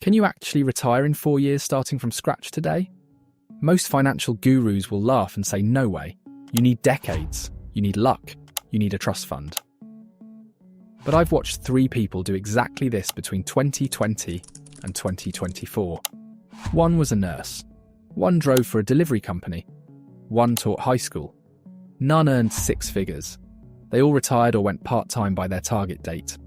Can you actually retire in 4 years starting from scratch today? Most financial gurus will laugh and say, no way. You need decades. You need luck. You need a trust fund. But I've watched 3 people do exactly this between 2020 and 2024. One was a nurse. One drove for a delivery company. One taught high school. None earned 6 figures. They all retired or went part-time by their target date.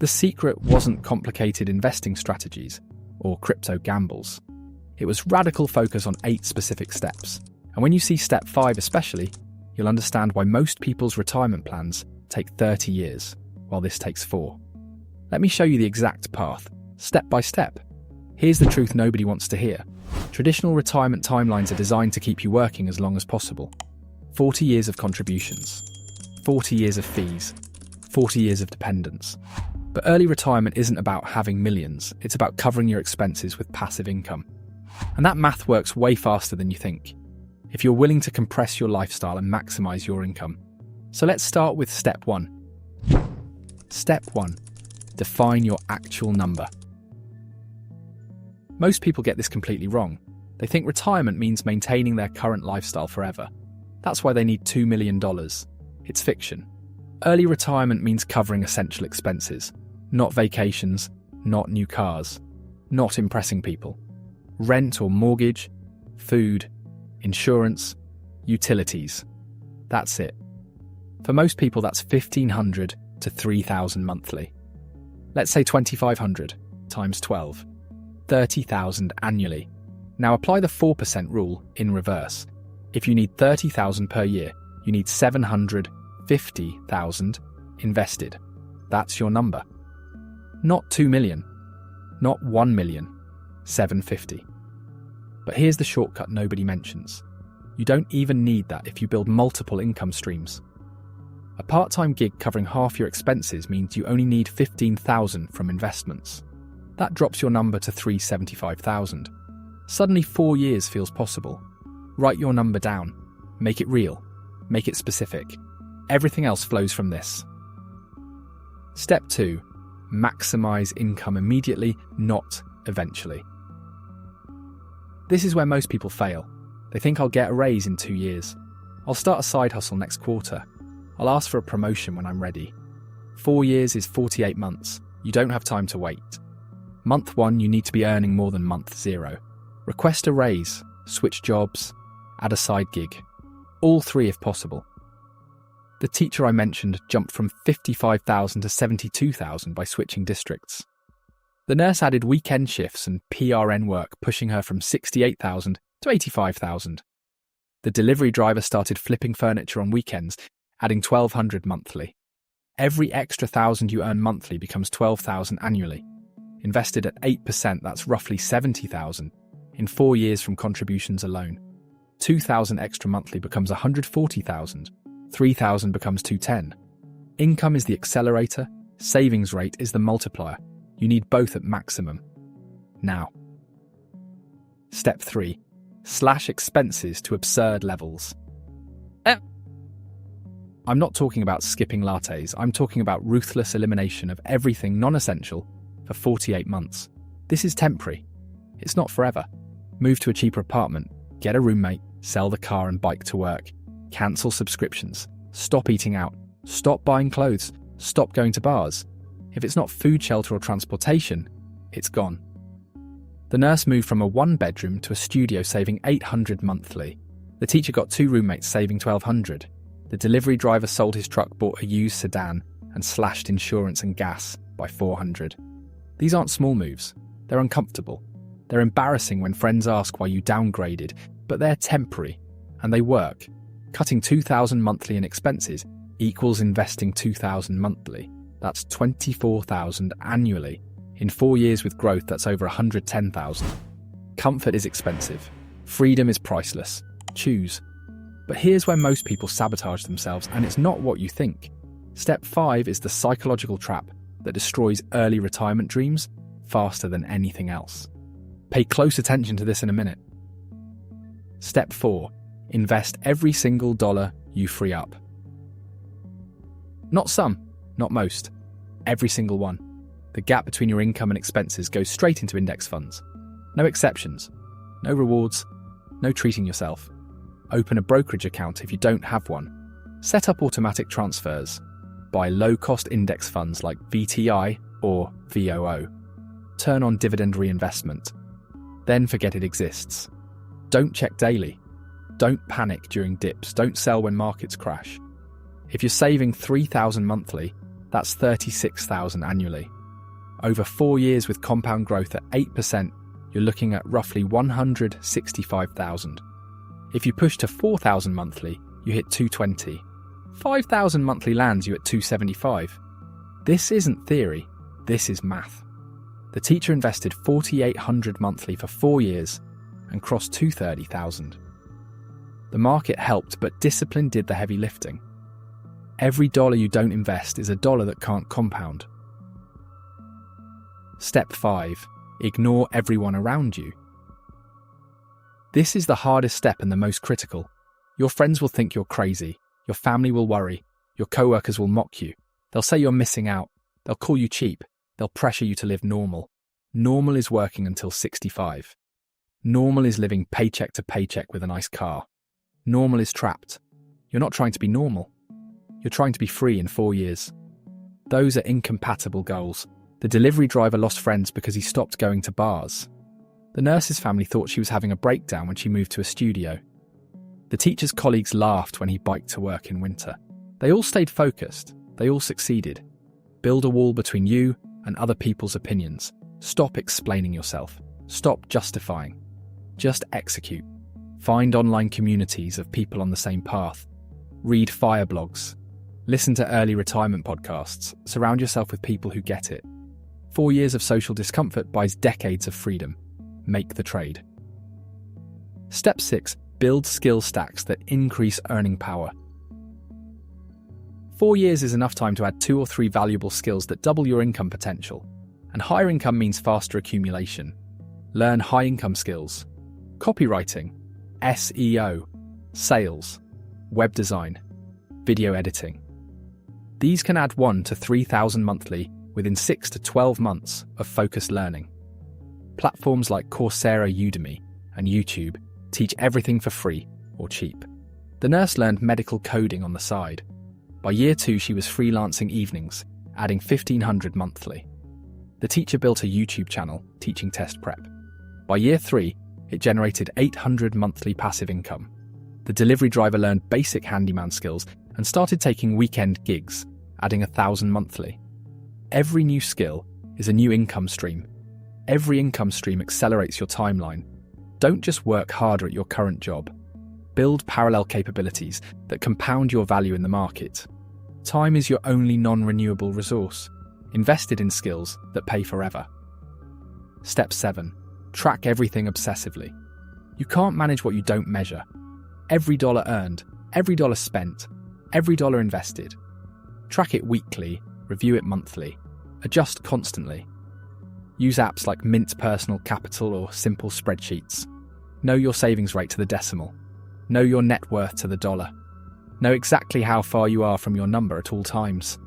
The secret wasn't complicated investing strategies or crypto gambles. It was radical focus on 8 specific steps. And when you see step 5 especially, you'll understand why most people's retirement plans take 30 years, while this takes 4. Let me show you the exact path, step by step. Here's the truth nobody wants to hear. Traditional retirement timelines are designed to keep you working as long as possible. 40 years of contributions, 40 years of fees, 40 years of dependence. But early retirement isn't about having millions, it's about covering your expenses with passive income. And that math works way faster than you think, if you're willing to compress your lifestyle and maximize your income. So let's start with step 1. Step 1. Define your actual number. Most people get this completely wrong. They think retirement means maintaining their current lifestyle forever. That's why they need $2 million. It's fiction. Early retirement means covering essential expenses, not vacations, not new cars, not impressing people. Rent or mortgage, food, insurance, utilities. That's it. For most people, that's $1,500 to $3,000 monthly. Let's say $2,500 times 12, $30,000 annually. Now apply the 4% rule in reverse. If you need $30,000 per year, you need $750,000 invested. That's your number. Not 2 million, not 1 million, 750. But here's the shortcut nobody mentions. You don't even need that if you build multiple income streams. A part-time gig covering half your expenses means you only need $15,000 from investments. That drops your number to $375,000. Suddenly 4 years feels possible. Write your number down. Make it real. Make it specific. Everything else flows from this. Step 2. Maximize income immediately, not eventually. This is where most people fail. They think I'll get a raise in 2 years. I'll start a side hustle next quarter. I'll ask for a promotion when I'm ready. 4 years is 48 months. You don't have time to wait. Month 1, you need to be earning more than month 0. Request a raise, switch jobs, add a side gig. All 3 if possible. The teacher I mentioned jumped from $55,000 to $72,000 by switching districts. The nurse added weekend shifts and PRN work, pushing her from $68,000 to $85,000. The delivery driver started flipping furniture on weekends, adding $1,200 monthly. Every extra $1,000 you earn monthly becomes $12,000 annually. Invested at 8%, that's roughly $70,000 in 4 years from contributions alone. $2,000 extra monthly becomes $140,000. $3,000 becomes $210,000. Income is the accelerator, savings rate is the multiplier. You need both at maximum. Now. Step 3. Slash expenses to absurd levels. I'm not talking about skipping lattes, I'm talking about ruthless elimination of everything non-essential for 48 months. This is temporary. It's not forever. Move to a cheaper apartment, get a roommate, sell the car and bike to work, cancel subscriptions, stop eating out, stop buying clothes, stop going to bars. If it's not food, shelter or transportation, it's gone. The nurse moved from a 1-bedroom to a studio, saving $800 monthly. The teacher got 2 roommates, saving $1,200. The delivery driver sold his truck, bought a used sedan, and slashed insurance and gas by $400. These aren't small moves. They're uncomfortable. They're embarrassing when friends ask why you downgraded, but they're temporary, and they work. Cutting $2,000 monthly in expenses equals investing $2,000 monthly. That's $24,000 annually. In 4 years with growth, that's over $110,000. Comfort is expensive. Freedom is priceless. Choose. But here's where most people sabotage themselves, and it's not what you think. Step 5 is the psychological trap that destroys early retirement dreams faster than anything else. Pay close attention to this in a minute. Step 4. Invest every single dollar you free up. Not some, not most. Every single one. The gap between your income and expenses goes straight into index funds. No exceptions, no rewards, no treating yourself. Open a brokerage account if you don't have one. Set up automatic transfers. Buy low-cost index funds like VTI or VOO. Turn on dividend reinvestment. Then forget it exists. Don't check daily. Don't panic during dips. Don't sell when markets crash. If you're saving $3,000 monthly, that's $36,000 annually. Over 4 years with compound growth at 8%, you're looking at roughly $165,000. If you push to $4,000 monthly, you hit $220,000. $5,000 monthly lands you at $275,000. This isn't theory, this is math. The teacher invested $4,800 monthly for 4 years and crossed $230,000. The market helped, but discipline did the heavy lifting. Every dollar you don't invest is a dollar that can't compound. Step 5. Ignore everyone around you. This is the hardest step and the most critical. Your friends will think you're crazy. Your family will worry. Your co-workers will mock you. They'll say you're missing out. They'll call you cheap. They'll pressure you to live normal. Normal is working until 65. Normal is living paycheck to paycheck with a nice car. Normal is trapped. You're not trying to be normal. You're trying to be free in 4 years. Those are incompatible goals. The delivery driver lost friends because he stopped going to bars. The nurse's family thought she was having a breakdown when she moved to a studio. The teacher's colleagues laughed when he biked to work in winter. They all stayed focused. They all succeeded. Build a wall between you and other people's opinions. Stop explaining yourself. Stop justifying. Just execute. Find online communities of people on the same path. Read fire blogs. Listen to early retirement podcasts. Surround yourself with people who get it. 4 years of social discomfort buys decades of freedom. Make the trade. Step 6. Build skill stacks that increase earning power. 4 years is enough time to add 2 or 3 valuable skills that double your income potential. And higher income means faster accumulation. Learn high-income skills. Copywriting, SEO, sales, web design, video editing. These can add $1,000 to $3,000 monthly within 6 to 12 months of focused learning. Platforms like Coursera, Udemy, and YouTube teach everything for free or cheap. The nurse learned medical coding on the side. By year 2, she was freelancing evenings, adding $1,500 monthly. The teacher built a YouTube channel teaching test prep. By year 3, it generated $800 monthly passive income. The delivery driver learned basic handyman skills and started taking weekend gigs, adding $1,000 monthly. Every new skill is a new income stream. Every income stream accelerates your timeline. Don't just work harder at your current job. Build parallel capabilities that compound your value in the market. Time is your only non-renewable resource. Invested in skills that pay forever. Step 7. Track everything obsessively. You can't manage what you don't measure. Every dollar earned, every dollar spent, every dollar invested. Track it weekly, review it monthly, adjust constantly. Use apps like Mint Personal Capital or simple spreadsheets. Know your savings rate to the decimal. Know your net worth to the dollar. Know exactly how far you are from your number at all times.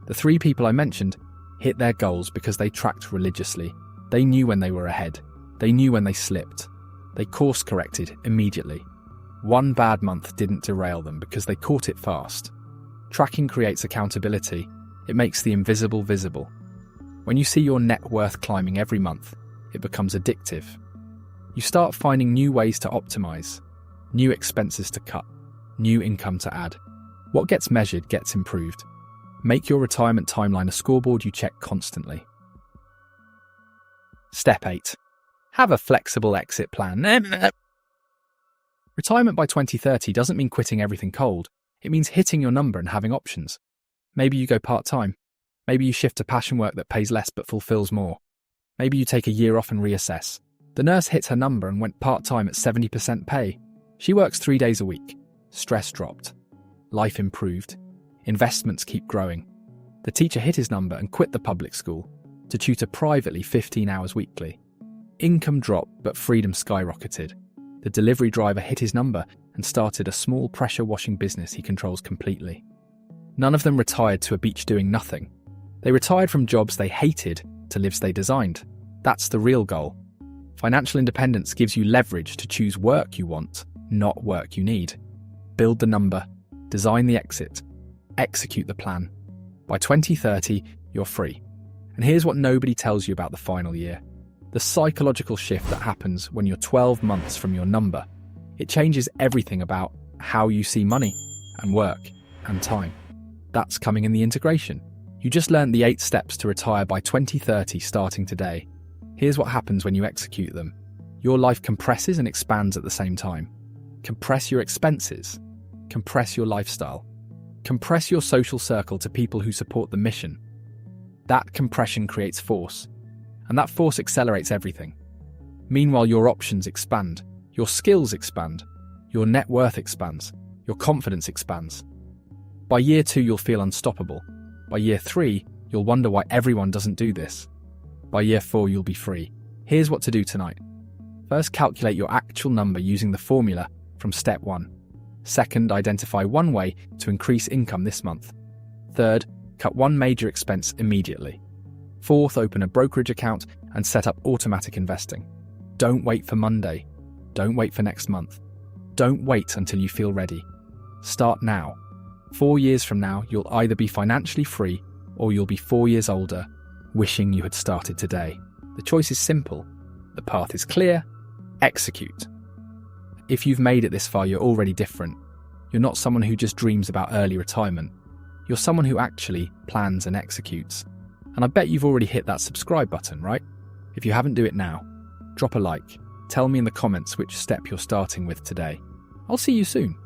The 3 people I mentioned hit their goals because they tracked religiously. They knew when they were ahead. They knew when they slipped. They course-corrected immediately. One bad month didn't derail them because they caught it fast. Tracking creates accountability. It makes the invisible visible. When you see your net worth climbing every month, it becomes addictive. You start finding new ways to optimize, new expenses to cut, new income to add. What gets measured gets improved. Make your retirement timeline a scoreboard you check constantly. Step 8. Have a flexible exit plan. Retirement by 2030 doesn't mean quitting everything cold. It means hitting your number and having options. Maybe you go part-time. Maybe you shift to passion work that pays less but fulfills more. Maybe you take a year off and reassess. The nurse hit her number and went part-time at 70% pay. She works 3 days a week. Stress dropped. Life improved. Investments keep growing. The teacher hit his number and quit the public school to tutor privately 15 hours weekly. Income dropped, but freedom skyrocketed. The delivery driver hit his number and started a small pressure washing business he controls completely. None of them retired to a beach doing nothing. They retired from jobs they hated to lives they designed. That's the real goal. Financial independence gives you leverage to choose work you want, not work you need. Build the number, design the exit, execute the plan. By 2030, you're free. And here's what nobody tells you about the final year. The psychological shift that happens when you're 12 months from your number. It changes everything about how you see money and work and time. That's coming in the integration. You just learned the 8 steps to retire by 2030 starting today. Here's what happens when you execute them. Your life compresses and expands at the same time. Compress your expenses. Compress your lifestyle. Compress your social circle to people who support the mission. That compression creates force, and that force accelerates everything. Meanwhile, your options expand, your skills expand, your net worth expands, your confidence expands. By year 2, you'll feel unstoppable. By year 3, you'll wonder why everyone doesn't do this. By year 4, you'll be free. Here's what to do tonight. First, calculate your actual number using the formula from step 1. Second, identify one way to increase income this month. Third, cut one major expense immediately. Fourth, open a brokerage account and set up automatic investing. Don't wait for Monday. Don't wait for next month. Don't wait until you feel ready. Start now. 4 years from now, you'll either be financially free or you'll be 4 years older, wishing you had started today. The choice is simple. The path is clear. Execute. If you've made it this far, you're already different. You're not someone who just dreams about early retirement. You're someone who actually plans and executes. And I bet you've already hit that subscribe button, right? If you haven't, do it now. Drop a like. Tell me in the comments which step you're starting with today. I'll see you soon.